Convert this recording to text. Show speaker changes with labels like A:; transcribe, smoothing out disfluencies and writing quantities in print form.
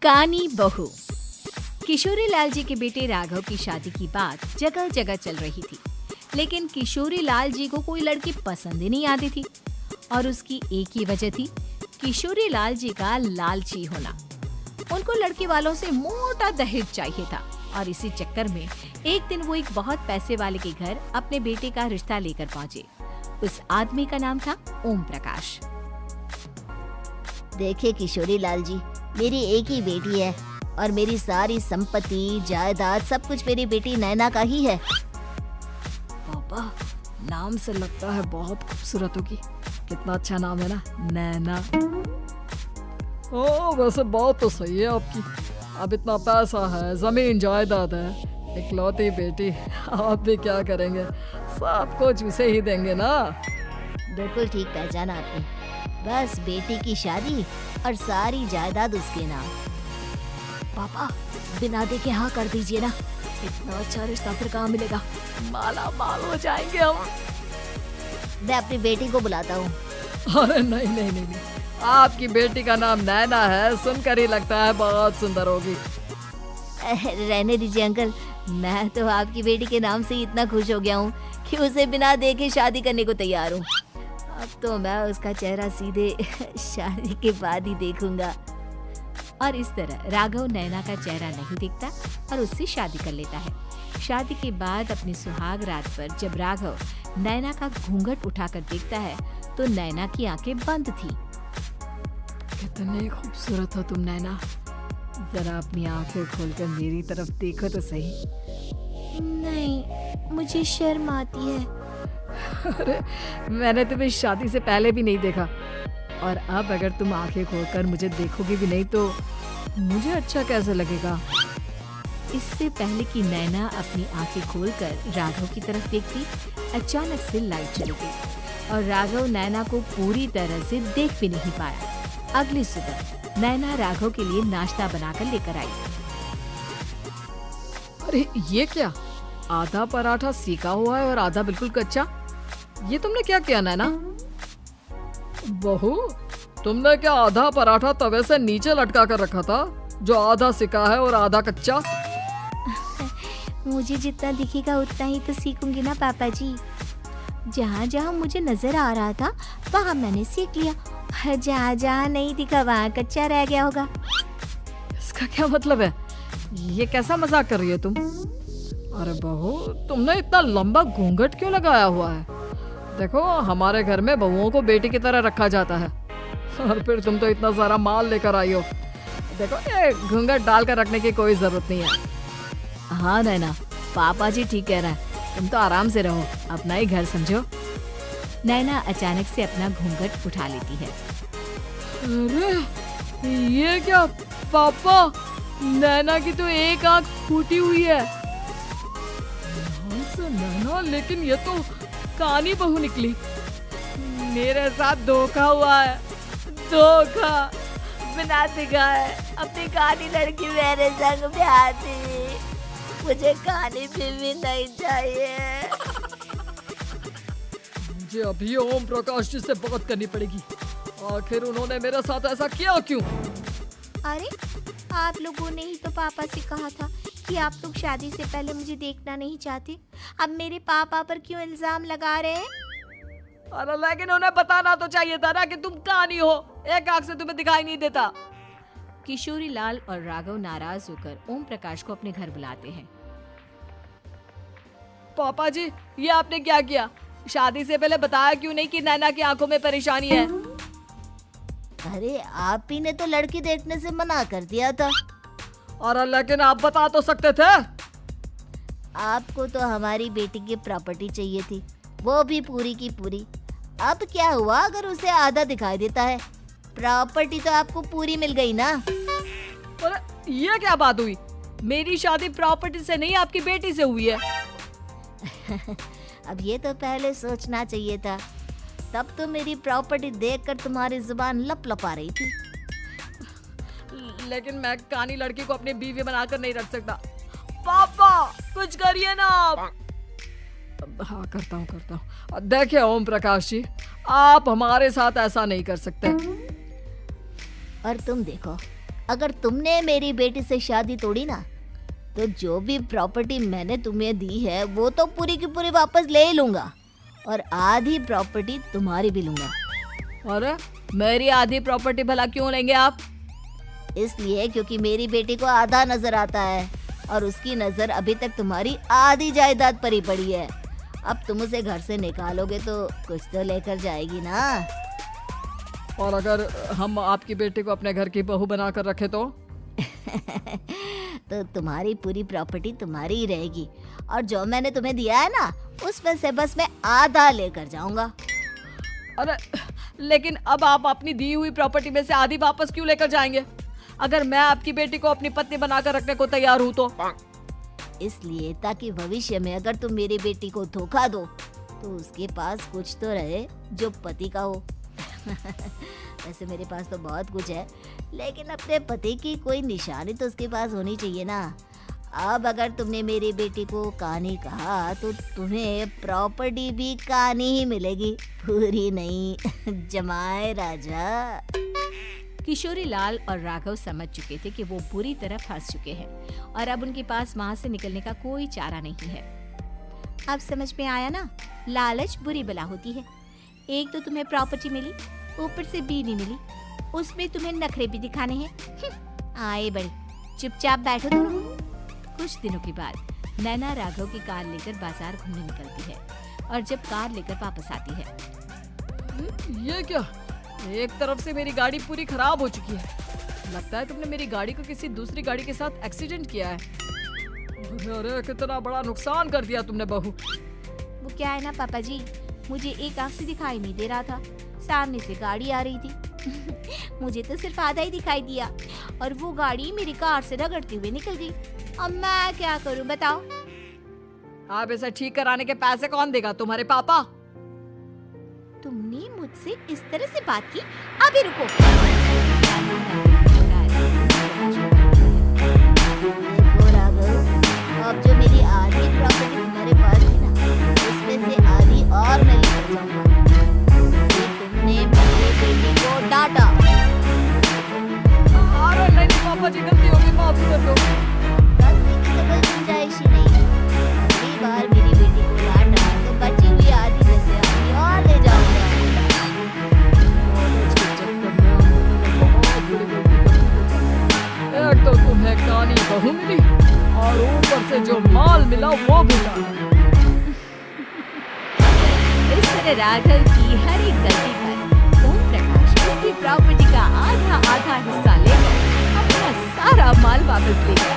A: कानी बहू। किशोरी लाल जी के बेटे राघव की शादी की बात जगह जगह चल रही थी, लेकिन किशोरी लाल जी को कोई लड़की पसंद ही नहीं आती थी और उसकी एक ही वजह थी, किशोरी लाल जी का लालची होना। उनको लड़की वालों से मोटा दहेज चाहिए था और इसी चक्कर में एक दिन वो एक बहुत पैसे वाले के घर अपने बेटे का रिश्ता लेकर पहुंचे। उस आदमी का नाम था ओम प्रकाश।
B: देखिए किशोरी लाल जी, मेरी एक ही बेटी है और मेरी सारी संपत्ति जायदाद सब कुछ मेरी बेटी नैना का ही है।
C: पापा, नाम से लगता है बहुत खूबसूरत होगी। कितना अच्छा नाम है ना, नैना। ओ वैसे बात तो सही है आपकी। अब इतना पैसा है, जमीन जायदाद है, इकलौती बेटी, आप भी क्या करेंगे? सब कुछ उसे ही देंगे ना।
B: बिल्कुल ठीक पहचाना आपने। बस बेटी की शादी और सारी जायदाद उसके नाम।
C: पापा, बिना देखे हाँ कर दीजिए ना। इतना अच्छा रिश्ता फिर कहाँ मिलेगा? माला माल हो जाएंगे हम।
B: मैं अपनी बेटी को बुलाता हूँ।
C: अरे नहीं नहीं नहीं नहीं, आपकी बेटी का नाम नैना है, सुनकर ही लगता है बहुत सुंदर होगी।
B: रहने दीजिए अंकल, मैं तो आपकी बेटी के नाम से ही इतना खुश हो गया हूँ कि उसे बिना देखे शादी करने को तैयार हूँ। अब तो मैं उसका चेहरा सीधे शादी के बाद ही देखूंगा।
A: और इस तरह राघव नैना का चेहरा नहीं दिखता और उससे शादी कर लेता है। शादी के बाद अपनी सुहाग रात पर जब राघव नैना का घूंघट उठाकर देखता है तो नैना की आंखें बंद थी।
C: कितने खूबसूरत हो तुम नैना, जरा अपनी आंखें खोलकर मेरी तरफ देखो तो सही।
B: नहीं, मुझे शर्म आती है।
C: अरे मैंने तुम्हें शादी से पहले भी नहीं देखा और अब अगर तुम आंखें खोलकर मुझे देखोगे भी नहीं तो मुझे अच्छा कैसे लगेगा?
A: इससे पहले कि नैना अपनी आंखें खोलकर राघव की तरफ देखती, अचानक से लाइट चली गई और राघव नैना को पूरी तरह से देख भी नहीं पाया। अगली सुबह नैना राघव के लिए नाश्ता बनाकर लेकर आई।
C: अरे ये क्या, आधा पराठा सेका हुआ है और आधा बिल्कुल कच्चा। ये तुमने क्या किया नैना? बहू, तुमने क्या आधा पराठा तवे से नीचे लटका कर रखा था जो आधा सेका है और आधा कच्चा?
B: मुझे जितना दिखेगा उतना ही तो सीखूंगी ना पापा जी। जहाँ जहाँ मुझे नजर आ रहा था वहाँ मैंने सीख लिया, जहाँ जहाँ नहीं दिखा वहाँ कच्चा रह गया होगा।
C: इसका क्या मतलब है? ये कैसा मजाक कर रही है तुम? अरे बहू, तुमने इतना लंबा घूंघट क्यों लगाया हुआ है? देखो, हमारे घर में बहुओं को बेटी की तरह रखा जाता है और फिर तुम तो इतना सारा माल लेकर आई हो। देखो, ये घूंघट डालकर रखने की कोई जरूरत नहीं है। हाँ नैना, पापा जी ठीक कह रहा है, तुम तो आराम से रहो, अपना ही घर समझो।
A: नैना अचानक से अपना घूंघट उठा लेती है।
C: अरे ये क्या पापा, नैना की तो एक आंख फूटी हुई है। नैना, लेकिन ये तो कानी बहू निकली। मेरे साथ धोखा हुआ है, धोखा।
B: बिना दिखाए अपनी कानी लड़की मेरे संग ब्याह थी, मुझे कानी भी नहीं चाहिए।
C: मुझे अभी ओम प्रकाश जी से बात करनी पड़ेगी। आखिर उन्होंने मेरे साथ ऐसा किया क्यों?
B: अरे आप लोगों ने ही तो पापा से कहा था कि आप लोग शादी से पहले मुझे देखना नहीं चाहते। अब मेरे पापा पर क्यों इल्जाम लगा रहे हैं?
C: अरे लेकिन उन्हें बताना तो चाहिए था ना कि तुम कानी हो, एक आंख से तुम्हें दिखाई नहीं देता।
A: किशोरी लाल और राघव नाराज होकर ओम प्रकाश को अपने घर बुलाते हैं।
C: पापा जी, ये आपने क्या किया? शादी से पहले बताया क्यों नहीं कि नैना की आंखों में परेशानी है?
B: अरे आप ही ने तो लड़की देखने से मना कर दिया था।
C: और लेकिन आप बता तो सकते थे।
B: आपको तो हमारी बेटी की प्रॉपर्टी चाहिए थी, वो भी पूरी की पूरी। अब क्या हुआ अगर उसे आधा दिखाई देता है? प्रॉपर्टी तो आपको पूरी मिल गई ना।
C: अरे ये क्या बात हुई? मेरी शादी प्रॉपर्टी से नहीं, आपकी बेटी से हुई है।
B: अब ये तो पहले सोचना चाहिए था, तब तो मेरी प्रॉपर्टी देखकर तुम्हारी जुबान लप लपा रही थी।
C: लेकिन मैं कानी लड़की को अपनी बीवी बनाकर नहीं रख सकता। पापा कुछ करिए ना आप। हाँ करता हूँ। देखिए ओम प्रकाश जी, आप हमारे साथ ऐसा नहीं कर सकते।
B: और तुम देखो, अगर तुमने मेरी बेटी से शादी तोड़ी ना, तो जो भी प्रॉपर्टी मैंने तुम्हें दी है वो तो पूरी की पूरी वापस ले ही लूंगा, और आधी प्रॉपर्टी तुम्हारी भी लूंगा।
C: अरे मेरी आधी प्रॉपर्टी भला क्यों लेंगे आप?
B: इसलिए क्योंकि मेरी बेटी को आधा नजर आता है और उसकी नजर अभी तक तुम्हारी आधी जायदाद पर ही पड़ी है। अब तुम उसे घर से निकालोगे तो कुछ तो लेकर जाएगी ना।
C: और अगर हम आपकी बेटी को अपने घर की बहू बनाकर रखे तो?
B: तो तुम्हारी पूरी प्रॉपर्टी तुम्हारी ही रहेगी, और जो मैंने तुम्हें दिया है ना उसमें से बस मैं आधा लेकर जाऊंगा।
C: अरे लेकिन अब आप अपनी दी हुई प्रॉपर्टी में से आधी वापस क्यों लेकर जाएंगे? अगर मैं आपकी बेटी को अपनी पत्नी बनाकर रखने को तैयार हूँ तो?
B: इसलिए ताकि भविष्य में अगर तुम मेरी बेटी को धोखा दो तो उसके पास कुछ तो रहे जो पति का हो। वैसे मेरे पास तो बहुत कुछ है, लेकिन अपने पति की कोई निशानी तो उसके पास होनी चाहिए ना। अब अगर तुमने मेरी बेटी को कहानी कहा तो तुम्हें प्रॉपर्टी भी कहानी ही मिलेगी, पूरी नहीं। जमाए राजा।
A: किशोरी लाल और राघव समझ चुके थे कि वो बुरी तरह फंस चुके हैं और अब उनके पास वहां से निकलने का कोई चारा नहीं है। अब समझ में आया ना, लालच बुरी बला होती है। एक तो तुम्हें प्रॉपर्टी मिली, ऊपर से बीवी मिली, उसमें तुम्हें नखरे भी दिखाने हैं। आए बड़े, चुपचाप बैठो तुम। कुछ दिनों के बाद नैना राघव की कार लेकर बाजार घूमने निकलती है और जब कार लेकर वापस आती है,
C: ये क्या? एक तरफ से मेरी गाड़ी पूरी खराब हो चुकी है। लगता है तुमने मेरी गाड़ी को किसी दूसरी गाड़ी के साथ एक्सीडेंट किया है। अरे कितना बड़ा नुकसान कर दिया तुमने बहू।
A: वो क्या है ना पापा जी, मुझे एक आंख से दिखाई नहीं दे रहा था, सामने से गाड़ी आ रही थी। मुझे तो सिर्फ आधा ही दिखाई दिया और वो गाड़ी मेरी कार से रगड़ती हुई निकल गई। अब मैं क्या करूं बताओ?
C: आप इसे ठीक कराने के पैसे कौन देगा? तुम्हारे पापा?
A: तुमने मुझसे इस तरह से बात की? अभी रुको।
B: देखो राघव, अब जो मेरी आधी प्रॉपर्टी तुम्हारे पास थी ना, उसमें से आधी और मैं लेकर जाऊंगा। ये तुमने मेरी बेटी को डांटा।
C: अरे नहीं पापा जी, गलती होगी, माफ कर दो।
B: गलती की तो कोई गुंजाइश ही नहीं। अगली बार मेरी बेटी को डांटा तो बची हुई आधी में से आधी और ले जाऊंगा।
C: एक तो तुम्हें कानी बहू मिली और ऊपर से जो माल मिला वो भी डाला।
A: इस तरह राघव की हर एक गलती पर ओम प्रकाश उसकी प्रॉपर्टी का आधा आधा हिस्सा लेकर अपना सारा माल वापस ले गया।